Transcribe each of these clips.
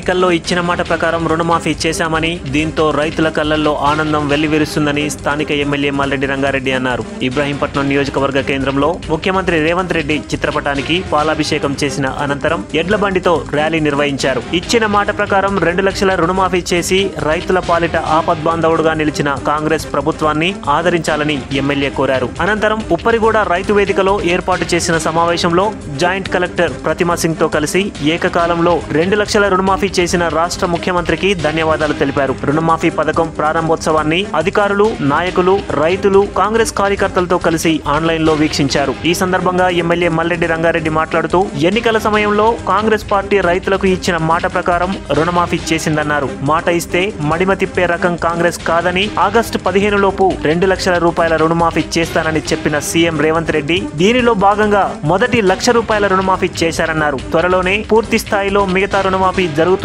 ఎన్నికల్లో ఇచ్చిన మాట ప్రకారం రుణమాఫీ చేశామని, దీంతో రైతుల కళ్లల్లో ఆనందం వెల్లివిరుస్తుందని స్థానిక ఎమ్మెల్యే మల్రెడ్డి రంగారెడ్డి అన్నారు. ఇబ్రాహీంపట్నం నియోజకవర్గ కేంద్రంలో ముఖ్యమంత్రి రేవంత్ రెడ్డి చిత్రపటానికి పాలాభిషేకం చేసిన అనంతరం ఎడ్ల బండితో ర్యాలీ నిర్వహించారు. ఇచ్చిన మాట ప్రకారం 2 లక్షల రుణమాఫీ చేసి రైతుల పాలిట ఆపద్బాంధవుడుగా నిలిచిన కాంగ్రెస్ ప్రభుత్వాన్ని ఆదరించాలని ఎమ్మెల్యే కోరారు. అనంతరం ఉప్పరిగూడ రైతు వేదికలో ఏర్పాటు చేసిన సమావేశంలో జాయింట్ కలెక్టర్ ప్రతిమా సింగ్ తో కలిసి ఏకకాలంలో 2 లక్షల రుణమాఫీ చేసిన రాష్ట్ర ముఖ్యమంత్రికి ధన్యవాదాలు తెలిపారు. రుణమాఫీ పథకం ప్రారంభోత్సవాన్ని అధికారులు, నాయకులు, రైతులు, కాంగ్రెస్ కార్యకర్తలతో కలిసి ఆన్లైన్ లో వీక్షించారు. ఈ సందర్భంగా ఎమ్మెల్యే మల్రెడ్డి రంగారెడ్డి మాట్లాడుతూ ఎన్నికల సమయంలో కాంగ్రెస్ పార్టీ రైతులకు ఇచ్చిన మాట ప్రకారం రుణమాఫీ చేసిందన్నారు. మాట ఇస్తే మడిమ తిప్పే రకం కాంగ్రెస్ కాదని, ఆగస్టు 15 లోపు 2 లక్షల రూపాయల రుణమాఫీ చేస్తానని చెప్పిన సీఎం రేవంత్ రెడ్డి దీనిలో భాగంగా మొదటి 1 లక్ష రూపాయల రుణమాఫీ చేశారన్నారు. త్వరలోనే పూర్తి స్థాయిలో మిగతా రుణమాఫీ జరుగుతుందని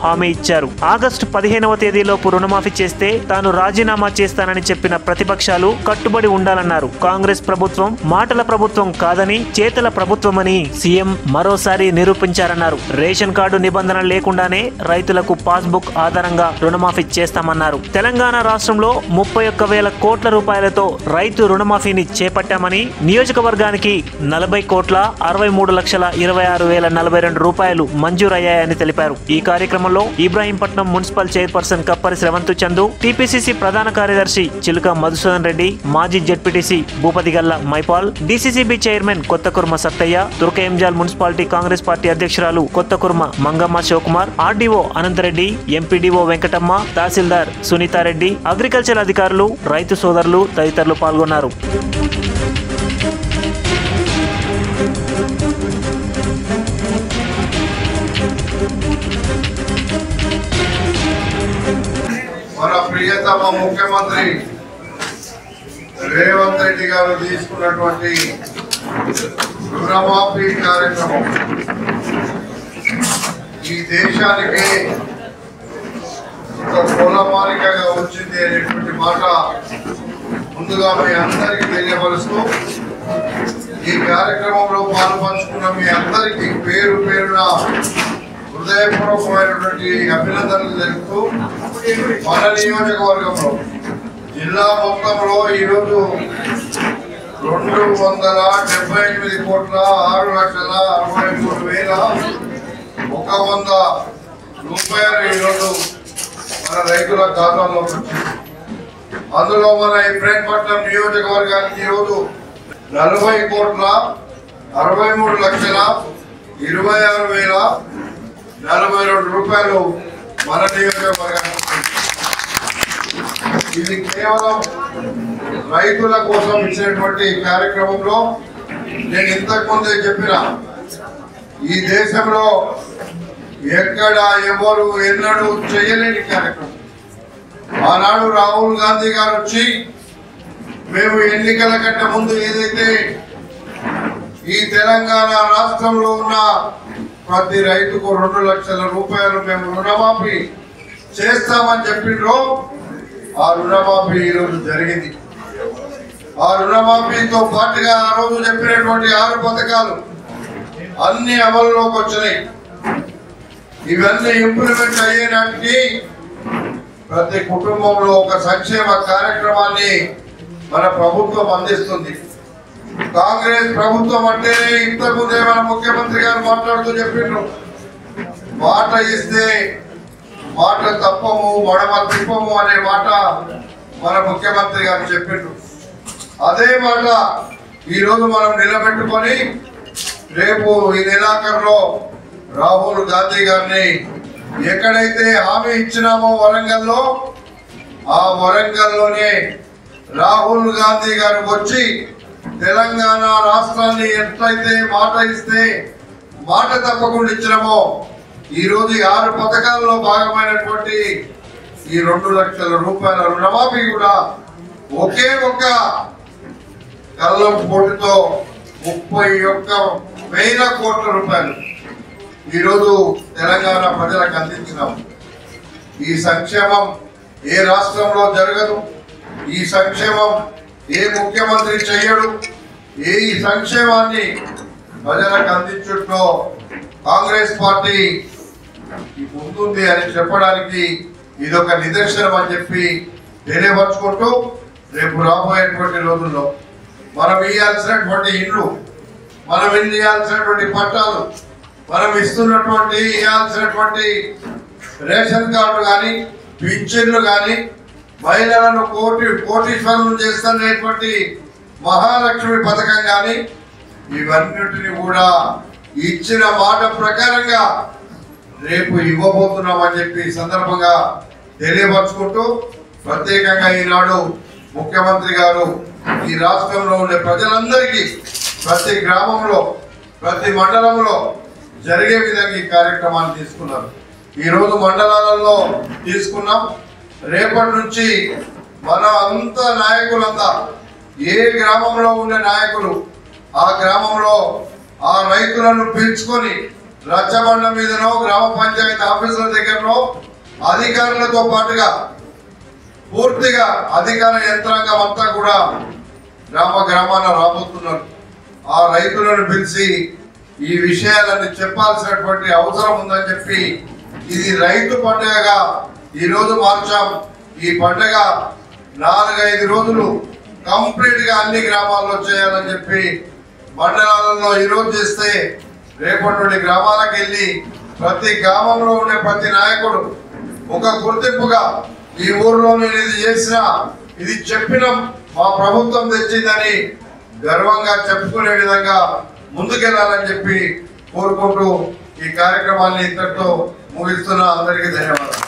హామీ ఇచ్చారు. ఆగస్టు 15వ తేదీలోపు రుణమాఫీ చేస్తే తాను రాజీనామా చేస్తానని చెప్పిన ప్రతిపక్షాలు కట్టుబడి ఉండాలన్నారు. కాంగ్రెస్ ప్రభుత్వం మాటల ప్రభుత్వం కాదని, చేతల ప్రభుత్వమని సీఎం మరోసారి నిరూపించారన్నారు. రేషన్ కార్డు నిబంధన లేకుండానే రైతులకు పాస్బుక్ ఆధారంగా రుణమాఫీ చేస్తామన్నారు. తెలంగాణ రాష్ట్రంలో 31,000 కోట్ల రూపాయలతో రైతు రుణమాఫీని చేపట్టామని, నియోజకవర్గానికి 40,63,26,042 రూపాయలు మంజూరయ్యాయని తెలిపారు. ఈ కార్యక్రమంలో Ibrahimpatnam municipal chairperson Kappari Sravanthu Chandu, TPCC ప్రధాన కార్యదర్శి చిలుక మధుసూదన్ రెడ్డి, మాజీ ZPTC Bhupatigalla Maipal, DCCB chairman Kothakurma Sattaiah, Turkayamjal municipality Congress party అధ్యక్షురాలు Kothakurma Mangamma Shivakumar, RDO Anantareddy, MPDO Venkatamma, tahsildar Sunithareddy, agriculture అధికారులు, రైతు సోదరులు తదితరులు పాల్గొన్నారు. మన ప్రియతమ ముఖ్యమంత్రి రేవంత్ రెడ్డి గారు తీసుకున్నటువంటి రుణమాఫీ కార్యక్రమం ఈ దేశానికి ఒక కులమాలికగా వచ్చింది అనేటువంటి మాట ముందుగా మీ అందరికీ తెలియపరుస్తూ ఈ కార్యక్రమంలో పాల్పంచుకున్న మీ అందరికీ పేరు పేరున హృదయపూర్వకమైనటువంటి అభినందనలు తెలుపుతూ మన నియోజకవర్గంలో జిల్లా మొత్తంలో ఈరోజు 278,6,63,100 రూపాయలు ఈరోజు మన రైతుల ఖాతాలో వచ్చింది. అందులో మన ఇబ్రాహీంపట్నం నియోజకవర్గానికి ఈరోజు 40,63,26,042 రూపాయలు మన నియోజకవర్గానికి. ఇది కేవలం రైతుల కోసం ఇచ్చినటువంటి కార్యక్రమంలో నేను ఇంతకు ముందే చెప్పిన ఈ దేశంలో ఎక్కడ ఎవరు ఎన్నడూ చేయలేని కార్యక్రమం. ఆనాడు రాహుల్ గాంధీ గారు వచ్చి మేము ఎన్నికల కంటే ముందు ఏదైతే ఈ తెలంగాణ రాష్ట్రంలో ఉన్న ప్రతి రైతుకు 2 లక్షల రూపాయలు మేము రుణమాఫీ చేస్తామని చెప్పిండ్రో ఆ రుణమాఫీ ఈరోజు జరిగింది. ఆ రుణమాఫీతో పాటుగా ఆ రోజు చెప్పినటువంటి 6 పథకాలు అన్ని అమలులోకి వచ్చినాయి. ఇవన్నీ ఇంప్లిమెంట్ అయ్యే నాటికి ప్రతి కుటుంబంలో ఒక సంక్షేమ కార్యక్రమాన్ని మన ప్రభుత్వం అందిస్తుంది. కాంగ్రెస్ ప్రభుత్వం అంటే ఇంతకుముందే మన ముఖ్యమంత్రి గారు మాట్లాడుతూ చెప్పిండ్రు, మాట ఇస్తే మాట తప్పము, మడమ తిప్పము అనే మాట మన ముఖ్యమంత్రి గారు చెప్పిండ్రు. అదే మాట ఈరోజు మనం నిలబెట్టుకొని రేపు ఈ నెలాఖరులో రాహుల్ గాంధీ గారిని ఎక్కడైతే హామీ ఇచ్చినామో వరంగల్లో, ఆ వరంగల్లోనే రాహుల్ గాంధీ గారు వచ్చి తెలంగాణ రాష్ట్రాన్ని ఎట్లయితే మాట ఇస్తే మాట తప్పకుండా ఇచ్చినామో ఈరోజు 6 పథకాల్లో భాగమైనటువంటి ఈ 2 లక్షల రూపాయల రుణమాఫీ కూడా ఒకే ఒక్క కళ్ళం పోటీతో 31,000 కోట్ల రూపాయలు ఈరోజు తెలంగాణ ప్రజలకు అందించినాం. ఈ సంక్షేమం ఏ రాష్ట్రంలో జరగదు, ఈ సంక్షేమం ఏ ముఖ్యమంత్రి చేయడు. ఈ సంక్షేమాన్ని ప్రజలకు అందించడంలో కాంగ్రెస్ పార్టీ ఉంటుంది అని చెప్పడానికి ఇదొక నిదర్శనం అని చెప్పి తెలియపరుచుకుంటూ రేపు రాబోయేటువంటి రోజుల్లో మనం ఇవ్వాల్సినటువంటి ఇండ్లు, మనం ఇవ్వాల్సినటువంటి పట్టాలు, మనం ఇవ్వాల్సినటువంటి రేషన్ కార్డు కానీ, పింఛన్లు కానీ, మహిళలను కోటీశ్వరులు చేస్తున్నటువంటి మహాలక్ష్మి పథకం కానీ, ఇవన్నిటిని కూడా ఇచ్చిన మాట ప్రకారంగా రేపు ఇవ్వబోతున్నామని చెప్పి సందర్భంగా తెలియపరుచుకుంటూ ప్రత్యేకంగా ఈనాడు ముఖ్యమంత్రి గారు ఈ రాష్ట్రంలో ఉండే ప్రజలందరికీ ప్రతి గ్రామంలో, ప్రతి మండలంలో జరిగే విధంగా ఈ కార్యక్రమాన్ని తీసుకున్నారు. ఈరోజు మండలాలలో తీసుకున్నాం. రేపటి నుంచి మన అంతా నాయకులంతా, ఏ గ్రామంలో ఉండే నాయకులు ఆ గ్రామంలో ఆ రైతులను పిలుచుకొని రచ్చబండ మీదనో, గ్రామ పంచాయతీ ఆఫీసుల దగ్గరనో అధికారులతో పాటుగా పూర్తిగా అధికార యంత్రాంగం అంతా కూడా గ్రామాన రాబోతున్నారు. ఆ రైతులను పిలిచి ఈ విషయాలన్నీ చెప్పాల్సినటువంటి అవసరం ఉందని చెప్పి ఇది రైతు పండుగగా ఈరోజు మార్చాం. ఈ పండుగ 4-5 రోజులు కంప్లీట్ గా అన్ని గ్రామాల్లో చేయాలని చెప్పి మండలాలలో ఈరోజు చేస్తే రేపటి నుండి గ్రామాలకు వెళ్ళి ప్రతి గ్రామంలో ఉండే ప్రతి నాయకుడు ఒక గుర్తింపుగా ఈ ఊర్లో నేను ఇది చేసిన, ఇది చెప్పిన, మా ప్రభుత్వం తెచ్చిందని గర్వంగా చెప్పుకునే విధంగా ముందుకెళ్లాలని చెప్పి కోరుకుంటూ ఈ కార్యక్రమాన్ని ఇంతటితో ముగిస్తున్నా. అందరికీ ధన్యవాదాలు.